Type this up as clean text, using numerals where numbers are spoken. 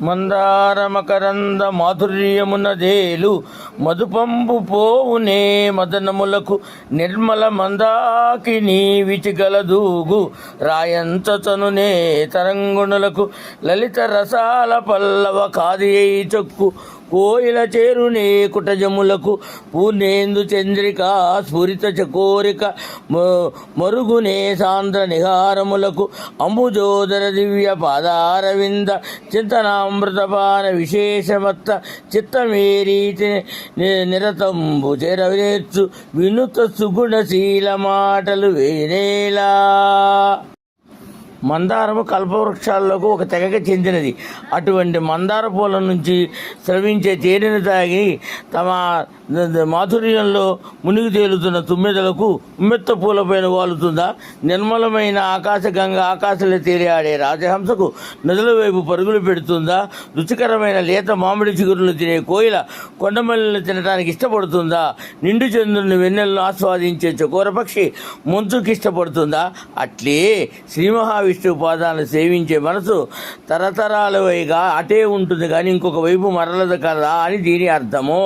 మందారమకరంద మాధుర్యమునదేలు మధుపంబు పోవునే మదనములకు నిర్మల మందాకిని విచిగలదూగు రాయంచనునే తరంగుణులకు లలిత రసాల పల్లవ కాదియై చొక్కు కోయిల చేరునే కుటజములకు పూర్ణేందు చంద్రిక స్ఫురిత చకోరిక మరుగునే సాంద్ర నిహారములకు అంబుజోదర దివ్య పాదారవింద చింతనామృతపాన విశేషమత్త చిత్తమేరీతి నిరతంబు చెరవేర్చు వినుత సుగుణశీల మాటలు వేనేలా. మందారము కల్పవృక్షాల్లోకి ఒక తెగకి చెందినది. అటువంటి మందార పూల నుంచి స్రవించే తేనెను తాగి తమ మాధుర్యంలో మునిగి తేలుతున్న తుమ్మెదలకు ఉమ్మెత్త పూలపైన వాలుతుందా? నిర్మలమైన ఆకాశగంగా ఆకాశంలో తేలియాడే రాజహంసకు నదుల వైపు పరుగులు పెడుతుందా? రుచికరమైన లేత మామిడి చిగురులు తినే కోయిల కొండమల్లిని తినడానికి ఇష్టపడుతుందా? నిండు చంద్రుని వెన్నెలను ఆస్వాదించే చకోరపక్షి మంచుకి ఇష్టపడుతుందా? అట్లే శ్రీ మహావిష్ణువు పాదాలను సేవించే మనసు తరతరాల వైగా అటే ఉంటుంది కానీ ఇంకొక వైపు మరలదు కదా అని దీని అర్థము.